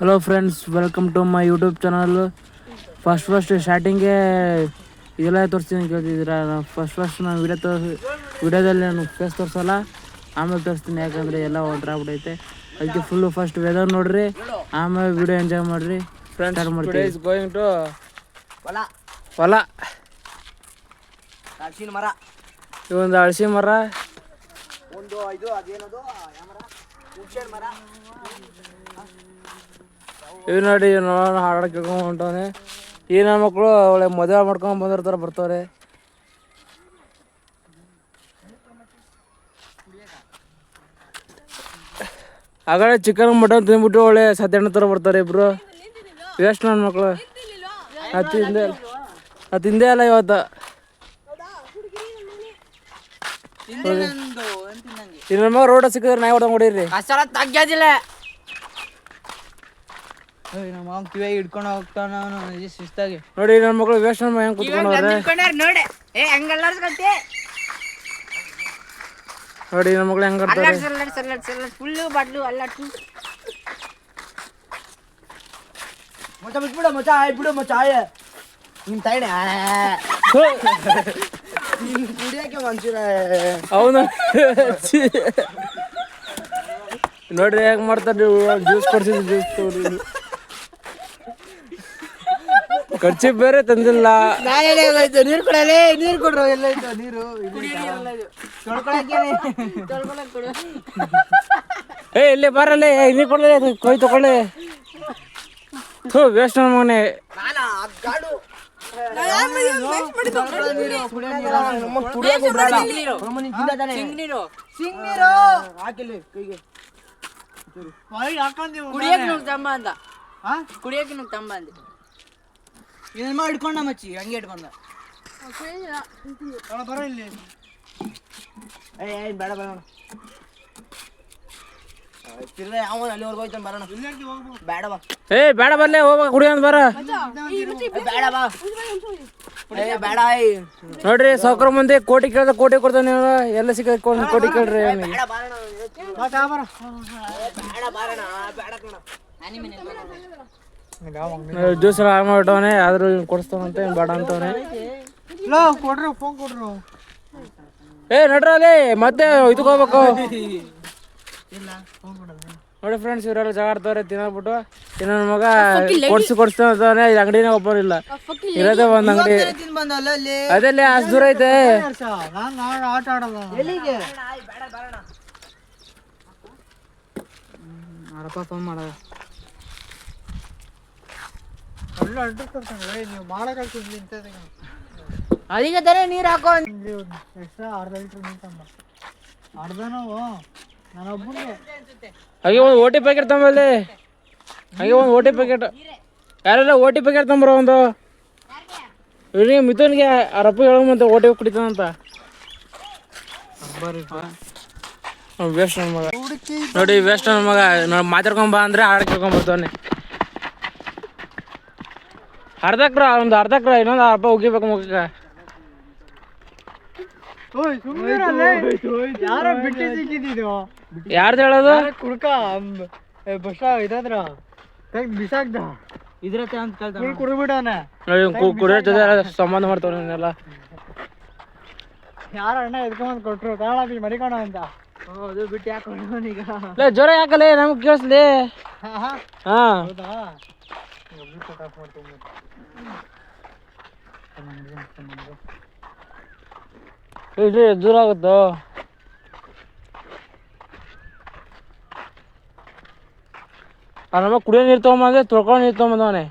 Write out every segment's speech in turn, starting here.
Hello friends, welcome to my YouTube channel. First ಸ್ಟಾರ್ಟಿಂಗೇ ಇದೆಲ್ಲ ತೋರಿಸ್ತೀನಿ ಕೇಳ್ತಿದ್ದೀರಾ. ಫಸ್ಟ್ ನಾನು ವಿಡಿಯೋದಲ್ಲಿ ನಾನು ಫೇಸ್ ತೋರಿಸಲ್ಲ, ಆಮೇಲೆ ತೋರಿಸ್ತೀನಿ. ಯಾಕಂದರೆ ಎಲ್ಲ ಒಂಥರ ಆಗ್ಬಿಟ್ಟೈತೆ. ಅದಕ್ಕೆ ಫಸ್ಟ್ ವೆದರ್ ನೋಡ್ರಿ, ಆಮೇಲೆ ವಿಡಿಯೋ ಎಂಜಾಯ್ ಮಾಡಿರಿ. ಸ್ಟಾರ್ಟ್ ಮಾಡ್ತೀವಿ. ಇಸ್ ಗೋಯಿಂಗ್ ಟು ಹೊಲ. ಹಲಸಿನ ಮರ, ಇವೊಂದು ಹಲಸಿನ ಮರ, ಒಂದು ಇದು ಅದೇನದು ಹುಣಸೆಹಣ್ಣು ಮರ. ಇವ್ ನೋಡಿ ನೋಡೋಣ ಹಾಡು ಕೇಳ್ಕೊಂಡು ಹೊಂಟವನೆ. ಈ ನನ್ನ ಮಕ್ಕಳು ಒಳ್ಳೆ ಮದುವೆ ಮಾಡ್ಕೊಂಡು ಬಂದಿರ್ತಾರೆ, ಬರ್ತಾವ್ರೆ. ಆಗಲೇ ಚಿಕನ್ ಮಟನ್ ತಿಂದ್ಬಿಟ್ಟು ಒಳ್ಳೆ ಸತ್ಯಣ್ಣ ಥರ ಬರ್ತಾರೆ ಇಬ್ರು. ಎಷ್ಟು ನನ್ನ ಮಕ್ಕಳು ತಿಂದೇ ಅಲ್ಲ ಇವತ್ತು. ನನ್ನ ಮಗ ರೋಡ ಸಿಕ್ಕಿದ್ರೆ ನಾಯಿ ಹೊಡ್ದಂಗೆ ಹೊಡೀರಿ. ತಗ್ಗೋದಿಲ್ಲ. ನಮ್ಮ ಮಾವ ಕಿವಿಯಾಗಿ ಹಿಡ್ಕೊಂಡು ಹೋಗ್ತಾನ ಶಿಸ್ತಾಗಿ. ನೋಡಿ ನನ್ನ ಮಕ್ಕಳು ವೇಸ್ಟ್ ನನ್ನ ಹೆಂಗೆ ಕುತ್ಕೊಂಡವ್ರೆ ನೋಡಿ. ನೋಡಿ ನನ್ನ ಮಕ್ಳು ಹೆಂಗೆ ಆಡ್ತಾರೆ. ಫುಲ್ಲು ಬಾಟ್ಲು ಅಲ್ಲಾಟು ಮಚ್ಚ ಬಿಟ್ಬಿಡು ಮಚ್ಚ, ಬಿಡು ಮಚ್ಚ. ನಿಮ್ಮ ತಾಯಿನ ಕುಡಿಯೋಕೆ ಮನ್ಸಿರ ಅವನು ನೋಡ್ರಿ ಹೆಂಗೆ ಮಾಡ್ತಾರೆ. ಜ್ಯೂಸ್ ಕೊಡ್ಸಿದ್ರು, ಜ್ಯೂಸ್ ತಗೊಳ್ಳಿ. ಖರ್ಚು ಬೇರೆ ತಂದಿಲ್ಲ. ನೀರು ಕೊಡಲೇ, ನೀರು ಕೊಡ್ರು. ಎಲ್ಲ ಐತೆ ನೀರು? ಇಲ್ಲಿ ಬರಲ್ಲೇ, ನೀರು ಕೊಡಲೇ, ಕೊಯ್ ತಗೊಳ್ಳಿ. ವೇಸ್ಟ್ ನನ್ನ ಮಗನೇ. ಕುಡಿಯಕ್ಕೆ ತಂಬ ಅಂದ ಇದನ್ನ ಹಿಡ್ಕೊಂಡ ಮಚ್ಚಿ, ಹಂಗೆ ಹಿಡ್ಕೊಂಡ. ಬರೋ ಇಲ್ಲಿ. ಬೇಡ ಬೇಡ ಅಲ್ಲಿವರೆಗೂ ಹೋಯ್ತಾನೆ, ಬರೋಣ. ಬೇಡ ಬಾ. ಬೇಡ ಬರ್ಲೇ, ಹೋಗ ಕುಡಿಯೋದು ಬರ. ಬೇಡ ಬಾ. ಬೇಡ. ನೋಡ್ರಿ ಸಾವ್ಕಾರ ಮುಂದೆ ಕೋಟಿ ಕೇಳ್ದ ಕೋಟಿ ಕೊಡ್ತಾನೆ. ಎಲ್ಲ ಸಿಕ್ಕ ಕೋಟಿ ಕೇಳ್ರಿ. ಜ್ಯೂಸ್ ಹಾಳು ಮಾಡ್ಬಿಟ್ಟವನೆ, ಆದ್ರೂ ಕೊಡಿಸ್ತಾನಂತ ಬೇಡ ಅಂತವನೆ. ನಡ್ರಲ್ಲಿ ಮತ್ತೆ ಇದಕ್ಕೋಗ್ಬೇಕು. ನೋಡಿ ಫ್ರೆಂಡ್ಸ್, ಇವರೆಲ್ಲ ಜಗ ಆಡ್ತವ್ರೆ ತಿನ್ನಬಿಟ್ಟು. ಇನ್ನೊಂದು ಮಗ ಕೊಡ್ಸ್ತಾನೆ. ಇದು ಅಂಗಡಿನೇ ಒಬ್ಬರು ಇಲ್ಲ, ಇರೋದೇ ಒಂದ್ ಅಂಗಡಿ. ಅದೆಲ್ಲಿ ಅಷ್ಟು ದೂರ ಐತೆ. ಆಟ ಆಡಲ್ಲ. ಆಡಪ್ಪ ಫೋನ್ ಮಾಡ. ಅದಕ್ಕೆ ತಾನೇ ನೀರು ಹಾಕೋ. ಅರ್ಧ ಲೀಟ್ರ್ ನೀರು ತಂಬ. ಅರ್ಧ ನಾವು ನಾನೊಬ್ಬನಿಗೆ ಹಾಗೆ ಒಂದು ಓಟಿ ಪ್ಯಾಕೆಟ್ ತಂಬಲ್ಲಿ. ಹಾಗೆ ಒಂದು ಓಟಿ ಪ್ಯಾಕೆಟ್. ಯಾರೆಲ್ಲ ಓಟಿ ಪ್ಯಾಕೆಟ್ ತಂಬರೋ ಒಂದು. ಇವನಿಗೆ ಮಿಥುನ್ಗೆ ಅವರಪ್ಪ ಹೇಳಂತ ಓಟಿ ಕುಡಿತಾನಂತ. ವೇಸ್ಟ್ ನನ್ನ ಮಗ. ನೋಡಿ ವೇಸ್ಟ್ ನನ್ನ ಮಗ. ಮಾತಾಡ್ಕೊಂಬ ಅಂದ್ರೆ ಹಾಡು ಕೇಳ್ಕೊಂಬರ್ತಾನೆ. ಒಂದು ಅರ್ಧ ಕ್ರ ಇನ್ನೊಂದು ಅರ್ಧ ಉಗಿಬೇಕು ಮುಖಕ್ಕೆ. ಯಾರೋ ಬಿಟ್ಟು ಸಿಕ್ಕಿದ್ದು. ಯಾರ್ದು ಹೇಳೋದು? ಕುಡ್ಕ ಬಸ್ ಇದಾದ್ರ ಬಿಸಾಕ್ದ ಇದ್ರತೆ ಅಂತ ಕೇಳ್ತಾನೆ. ಕುಡ್ಬಿಡವನ. ಕುಡಿಯೋ ಜೊತೆ ಸಂಬಂಧ ಮಾಡ್ತಾವ ಎಲ್ಲ. ಯಾರ ಅಣ್ಣ ಎದ್ಕೊಂಡ್ ಕೊಟ್ರು ತಾಳ ಮರಿಕೋಣ ಅಂತ. ಅದು ಬಿಟ್ಟು ಯಾಕೆ ಈಗ ಜ್ವರ ಯಾಕಲ್ಲ ನಮ್ಗೆ ಕೇಳಿಸ್ಲಿ. ಹಾ ಹೌದಾ? ದೂರ ಆಗುತ್ತೋ. ನಮ್ಮ ಕುಡಿಯೋ ನೀರು ತೊಗೊಂಬಂದ್ರೆ ತೊಳ್ಕೊಂಡು ನೀರು ತೊಗೊಂಬಂದವನೆ.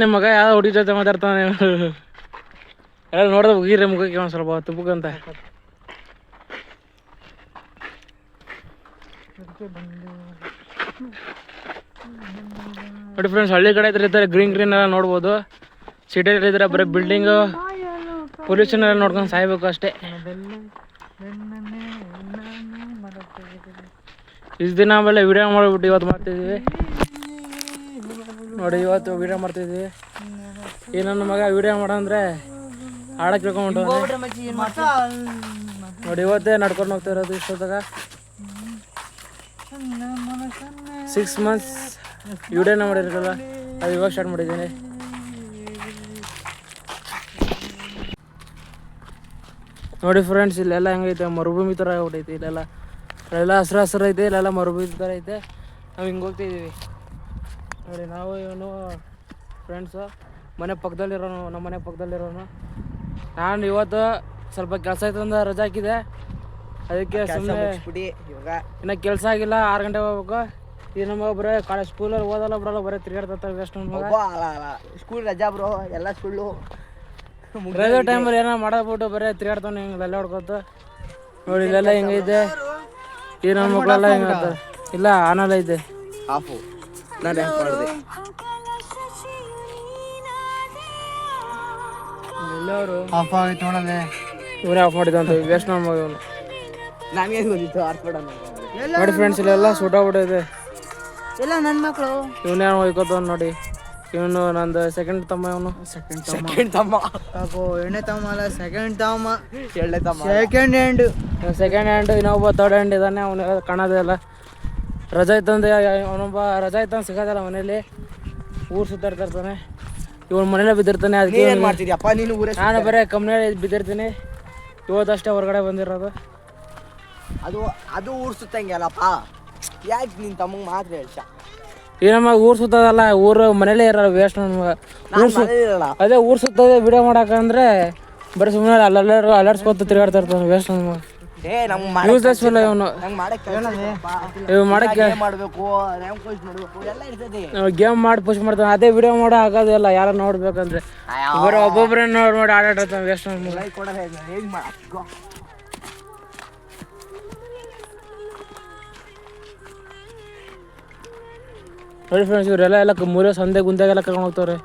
ನಿಮ್ಮ ಮಗ ಯಾವ ಹುಡುಗಿ ಜೊತೆ ಮಾತಾಡ್ತಾನೆ. ಎಲ್ಲ ನೋಡಿದ್ರೆ ಹೋಗಿರಿ ಮುಖಕ್ಕೆ ಒಂದು ಸ್ವಲ್ಪ ತುಪ್ಪಕ್ಕಂತ. ನೋಡಿ ಫ್ರೆಂಡ್ಸ್, ಹಳ್ಳಿ ಕಡೆ ಇರ್ತಾರೆ ಗ್ರೀನ್ ಎಲ್ಲ ನೋಡ್ಬೋದು. ಸಿಟಿಯಲ್ಲಿ ಇದ್ರೆ ಬರೀ ಬಿಲ್ಡಿಂಗ್ ಪೊಲ್ಯೂಷನ್ ಎಲ್ಲ ನೋಡ್ಕೊಂಡು ಸಾಯ್ಬೇಕು ಅಷ್ಟೇ. ಇಷ್ಟು ದಿನ ಆಮೇಲೆ ವಿಡಿಯೋ ಮಾಡಿಬಿಟ್ಟು ಇವತ್ತು ಮಾಡ್ತಿದ್ದೀವಿ. ನೋಡಿ ಇವತ್ತು ವಿಡಿಯೋ ಮಾಡ್ತಿದ್ದೀವಿ. ಈ ನನ್ನ ಮಗ ವಿಡಿಯೋ ಮಾಡಂದ್ರೆ ಆಡಕ್ಕೆ ಕೇಳ್ಕೊಂಡು ಹೋಗ್ಬಿಟ್ರೆ ಮಚ್ಚಿ ಏನು ಮಚ್ಚ ನೋಡಿ ಇವತ್ತೇ ನಡ್ಕೊಂಡು ಹೋಗ್ತಾ ಇರೋದು ಇಷ್ಟೊತ್ತಾಗ 6 months ವಿಡಿಯೋನ ಮಾಡಿರಲ್ಲ ಅದು ಇವಾಗ ಸ್ಟಾರ್ಟ್ ಮಾಡಿದ್ದೀನಿ. ನೋಡಿ ಫ್ರೆಂಡ್ಸ್ ಇಲ್ಲೆಲ್ಲ ಹೆಂಗೈತೆ ಮರುಭೂಮಿ ಥರ ಆಗ್ಬಿಟ್ಟೈತೆ. ಇಲ್ಲೆಲ್ಲ ಹಸ್ರು ಹಸ್ರು ಐತೆ, ಇಲ್ಲೆಲ್ಲ ಮರುಭೂಮಿ ಥರ ಐತೆ. ನಾವು ಹಿಂಗೆ ಹೋಗ್ತಾಯಿದ್ದೀವಿ ನೋಡಿ. ನಾವು ಇವನು ಫ್ರೆಂಡ್ಸು ಮನೆ ಪಕ್ಕದಲ್ಲಿರೋನು, ನಮ್ಮ ಮನೆ ಪಕ್ಕದಲ್ಲಿರೋನು. ನಾನು ಇವತ್ತು ಸ್ವಲ್ಪ ಕೆಲಸ ಐತಂದ ರಜೆ ಹಾಕಿದೆ, ಅದಕ್ಕೆ ಸುಮ್ಮನೆ ಇವಾಗ ಇನ್ನು ಕೆಲಸ ಆಗಿಲ್ಲ. 6 ಗಂಟೆಗೆ ಹೋಗ್ಬೇಕು. ಈ ನಮ್ಮ ಬರೀ ಕಾಲೇಜ್ ಸ್ಕೂಲಲ್ಲಿ ಓದಲ್ಲ ಬಿಡಲ್ಲ, ಬರೀ ತಿರ್ಗಾಡ್ತಾ ವೇಸ್ಟ್ ನನ್ನ ಮಗ. ಸ್ಕೂಲ್ ರಜಾ ಬ್ರೋ, ಎಲ್ಲ ಸುಳ್ಳು. ರಜೆ ಟೈಮಲ್ಲಿ ಏನೋ ಮಾಡಬಿಟ್ಟು ಬರೀ ತಿರ್ಗಾಡ್ತಾನೆ ಹಿಂಗೆ ಎಲ್ಲ ಹೊಡ್ಕೊತ. ನೋಡಿ ಇಲ್ಲೆಲ್ಲ ಹಿಂಗೈತೆ. ಈ ನನ್ನ ಮಕ್ಕಳೆಲ್ಲ ಹಿಂಗೆ ಆಡ್ತಾರೆ. ಇಲ್ಲ ಆನಲ್ಲ ಐತೆ ಆಫು. ನಾನು ಹೆಂಗೆ ಮಾಡಿದೆ ಎಲ್ಲವರು ಆಫ್ ಆಗೈತೆ ನೋಡಲೆ. ಇವನೇ ಆಫ್ ಮಾಡಿದಂತ ವೇಸ್ಟ್ ನನ್ನ ಮಗ ಇವನು. ನನಗೆ ಗೊತ್ತಿತ್ತು ಆರ್ಸ್ಬೇಡ ನೋಡಿ ಫ್ರೆಂಡ್ಸ್ ಇಲ್ಲೆಲ್ಲ ಸುಟ್ಟಾಗ್ಬಿಟ್ಟೈತೆ. ಎಲ್ಲ ನನ್ನ ಮಕ್ಕಳು. ಇವನೇ ಹೋಯ್ಕೋತಾವ ನೋಡಿ. ಇವನು ನಂದು ಸೆಕೆಂಡ್ ತಮ್ಮ. ಇವನು ಸೆಕೆಂಡ್ ತಮ್ಮ ಪಾಪು ಎಣ್ಣೆ ತಮ್ಮ ಅಲ್ಲ, ಸೆಕೆಂಡ್ ತಮ್ಮ, ಎಳ್ಳೆ ತಮ್ಮ. Second hand. ಸೆಕೆಂಡ್ ಹ್ಯಾಂಡ್, ಇನ್ನೊಬ್ಬ ಥರ್ಡ್ ಹ್ಯಾಂಡ್ ಇದ್ದಾನೆ. ಅವನು ಕಾಣೋದೇ ಇಲ್ಲ. ರಜಾ ಇತ್ತಂದ್ರೆ ಅವನೊಬ್ಬ ರಜಾ ಇತ್ತಂದು ಸಿಗೋದಲ್ಲ ಮನೇಲಿ, ಊರು ಸುತ್ತಾಡ್ತಿರ್ತಾನೆ. ಇವನು ಮನೇಲೆ ಬಿದ್ದಿರ್ತಾನೆ. ಅದಕ್ಕೆ ಏನು ಮಾಡ್ತಿದ್ಯಪ್ಪ ನೀನು ಊರೇ? ನಾನು ಬರೀ ಕಂಪ್ನಿಯಲ್ಲಿ ಬಿದ್ದಿರ್ತೀನಿ. ಇವತ್ತಷ್ಟೇ ಹೊರಗಡೆ ಬಂದಿರೋದು. ಅದು ಊರು ಸುತ್ತಂಗೆ ಅಲ್ಲಪ್ಪ. ಯಾಕೆ ನಿನ್ನ ತಮ್ಮಂಗೆ ಮಾತ್ರ ಹೇಳ್ಸ? ಈ ನಮ್ಮ ಊರು ಸುತ್ತದಲ್ಲ, ಊರು ಮನೇಲೇ ಇರೋಲ್ಲ ವೇಸ್ಟ್ ನಮ್ಗೆ. ಅದೇ ಊರು ಸುತ್ತೋದೇ ವಿಡಿಯೋ ಮಾಡಕ್ಕಂದ್ರೆ ಬರೀ ಸುಮ್ಮನೆ ಅಲರ್ಸ್ಕೊತ ತಿರುಗಾಡ್ತಾ ಇರ್ತಾನೆ ವೇಸ್ಟ್ ನಮ್ಗೆ. ಯೂಸ್ಲೆಸ್ ಇಲ್ಲ ಇವನು. ಗೇಮ್ ಮಾಡಿ ಪುಷ್ ಮಾಡ್ತಾನೆ. ಅದೇ ವಿಡಿಯೋ ಮಾಡೋ ಆಗೋದಿಲ್ಲ ಯಾರು ನೋಡ್ಬೇಕಂದ್ರೆ. ಬರೀ ಒಬ್ಬೊಬ್ಬರೇ ನೋಡಿ ಆಟಾಡ್ತಾನೆ ವೇಸ್ಟ್ ನಮ್ಗೆ. ನೋಡಿ ಫ್ರೆಂಡ್ಸ್ ಇವರೆಲ್ಲ ಮೂರೇ ಸಂದೆ ಗುಂದಾಗೆಲ್ಲ ಕರ್ಕೊಂಡು ಹೋಗ್ತವ್ರೆ.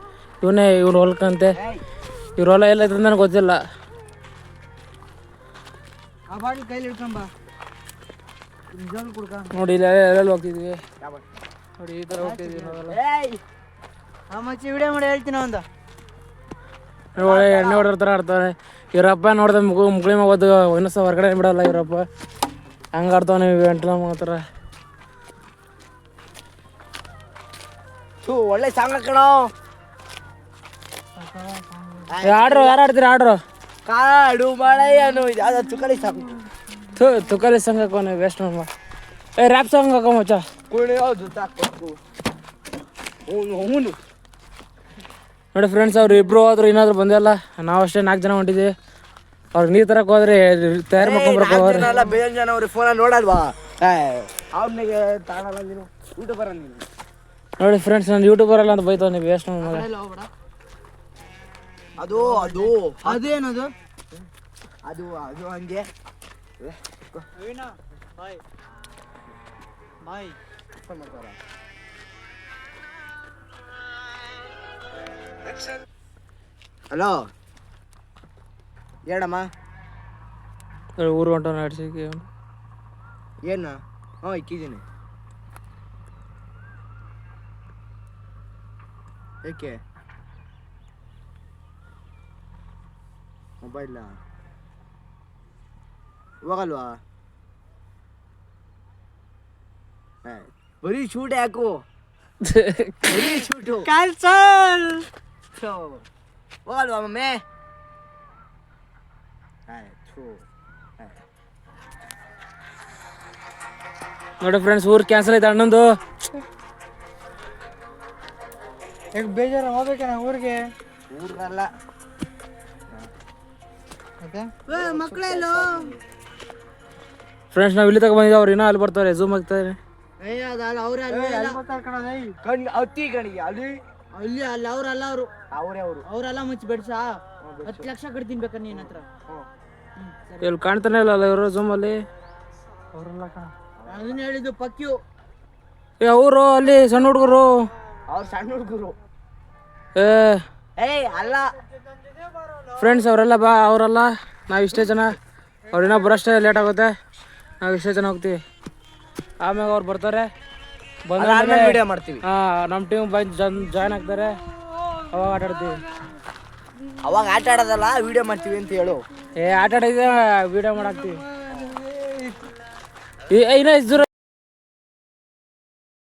ಇವ್ರು ಹೊಲ್ಕಂತೆ. ಇವ್ರ ಹೊಲ ಎಲ್ಲ ಐತೆ ನನಗೆ ಗೊತ್ತಿಲ್ಲ. ಆ ಬಾಟ್ಲಿ ಕೈಲಿ ಹಿಡ್ಕೊಂಬ, ನೋಡಿ ಇಲ್ಲ ಎಲ್ಲೆಲ್ಲಿ ಹೋಗ್ತಿದ್ವಿ. ನೋಡಿ ಈ ಥರ ಹೋಗ್ತಿದ್ವಿ ನಾವೆಲ್ಲ. ಆ ಮಚ್ಚಿ ವಿಡಿಯೋ ಮಾಡಿ ಹೇಳ್ತೀನಿ ಅಂತ. ಒಳ್ಳೆ ಎಣ್ಣೆ ಹೊಡೆದ್ರ ಥರ ಆಡ್ತಾನೆ ಇವರಪ್ಪ. ನೋಡಿದೆ ಮುಗುಳಿ ಮಗೋದು ಇನ್ನೊಂದು ಹೊರಗಡೆ ಬಿಡಲ್ಲ ಇವರಪ್ಪ. ಹಂಗೆ ಆಡ್ತಾನೆ ಎಂಟ್ಲ ಮಾತ್ರ. ಒಳ್ಳೆ ಸಾಂಗ್ ಕಣೋ. ಆಡ್ರು ಯಾರು ಆಡ್ತೀರಿ ಆಡ್ರು. ಕಾಡು ಮಳೆಯನು ಯಾವ್ದು ತುಕಲಿ ಸಾಂಗ್. ತುಕಲಿ ಸಾಂಗ್ ಹಾಕೋನೆ ವೇಸ್ಟ್ ನಮ್ಮ. ರ್ಯಾಪ್ ಸಾಂಗ್ ಹಾಕೋ ಮಚ್ಚ. ಕುಣಿಯೋದು ನೋಡಿ ಫ್ರೆಂಡ್ಸ್ ಅವ್ರು ಇಬ್ರು ಹೋದ್ರು, ಏನಾದ್ರು ಬಂದಿಲ್ಲ. ನಾವು ಅಷ್ಟೇ 4 ಜನ ಹೊಂಟಿದ್ದೀವಿ. ಅವ್ರು ನೀರು ತರಕ್ಕೆ ಹೋದ್ರೆ ತಯಾರು ಮಾಡ್ಕೊಂಬರಕ್ಕೆ ಹೋದ್ರೆ ಬೇಜಾನ್ ಜನ ಅವ್ರಿಗೆ ಫೋನಲ್ಲಿ ನೋಡಲ್ವಾ? ಅವ್ನಿಗೆ ತಾಣಲ್ಲ ನೀನು ಯೂಟ್ಯೂಬರ್ ನೀನು. ನೋಡಿ ಫ್ರೆಂಡ್ಸ್ ನಾನು ಯೂಟ್ಯೂಬರ್ ಅಲ್ಲ ಅಂತ ಬೈತಾವ ನೀವು ವೇಸ್ಟ್ ನಮ್ಮ. ಅದು ಅದು ಅದೇನದು? ಅದು ಅದು ಹಂಗೆ ಬಾಯ್ ಬಾಯ್. ಹಲೋ ಹೇಳಮ್ಮ. ಊರು ಹೊಂಟ ನಡ್ಸಿಕೆ ಏನು? ಹ್ಞೂ ಇಕ್ಕಿದ್ದೀನಿ. ಏಕೆ ಮೊಬೈಲ ಹೋಗಲ್ವಾ? ಬರೀ ಶೂಟ್ ಯಾಕು? ಬರೀ ಶೂಟು ಕ್ಯಾನ್ಸಲ್. ಹೋಗಲ್ವಾ ಮಮ್ಮಿ? ನೋಡಿ ಫ್ರೆಂಡ್ಸ್ ಊರು ಕ್ಯಾನ್ಸಲ್ ಐತೆ ಅಣ್ಣಂದು. ಈಗ ಬೇಜಾರು ಹೋಗ್ಬೇಕಣ್ಣ ಊರಿಗೆ. ಊರಲ್ಲ ಮಕ್ಕಳೆಲ್ಲ ಫ್ರೆಂಡ್ಸ್ ನಾವು ಇಲ್ಲಿ ತಗೊ ಬಂದಿದ್ದೀವಿ. ಅವ್ರು ಇನ್ನೂ ಅಲ್ಲಿ ಬರ್ತಾರೆ, ಝೂಮ್ ಆಗ್ತಾರೆ. ಅತ್ತಿ ಕಣಿಗೆ ಅಲ್ಲಿ ಅಲ್ಲಿ ಅಲ್ಲಿ ಅವ್ರಲ್ಲ ಅವರು ಅವರೇ ಅವರು ಅವರೆಲ್ಲ ಮುಚ್ಚಿ ಬಿಡ್ಸಾ. 10 ಲಕ್ಷ ಕಟ್ತೀನಿ ಬೇಕಾರೆ ನಿನ್ನ ಹತ್ರ. ಇಲ್ಲಿ ಕಾಣ್ತಾನೆ ಇಲ್ಲ ಅಲ್ಲ ಇವರು ಝೂಮಲ್ಲಿ. ಅವರೆಲ್ಲ ಅದನ್ನ ಹೇಳಿದ್ದು ಪಕ್ಯು. ಅವರು ಅಲ್ಲಿ ಸಣ್ಣ ಹುಡುಗರು. ಅವ್ರು ಸಣ್ಣ ಹುಡುಗರು. ಅಲ್ಲ ಫ್ರೆಂಡ್ಸ್ ಅವರೆಲ್ಲ ಅವರೆಲ್ಲ ನಾವು ಇಷ್ಟೇ ಜನ. ಅವ್ರೇನೋ ಬರೋಷ್ಟೇ ಲೇಟ್ ಆಗುತ್ತೆ. ನಾವು ಇಷ್ಟೇ ಜನ ಹೋಗ್ತೀವಿ. ಆಮ್ಯಾಗ ಅವ್ರು ಬರ್ತಾರೆ. ಬಂದ ವಿಡಿಯೋ ಮಾಡ್ತೀವಿ. ನಮ್ಮ ಟೀಮ್ ಬಂದು ಜಾಯ್ನ್ ಆಗ್ತಾರೆ. ಅವಾಗ ಆಟಾಡ್ತೀವಿ. ಅವಾಗ ಆಟ ಆಡೋದಲ್ಲ ವಿಡಿಯೋ ಮಾಡ್ತೀವಿ ಅಂತ ಹೇಳು. ಆಟ ಆಡಿದ್ರೆ ವಿಡಿಯೋ ಮಾಡಾಕ್ತೀವಿ. ಇನ್ನೂ ಎಷ್ಟು ದೂರ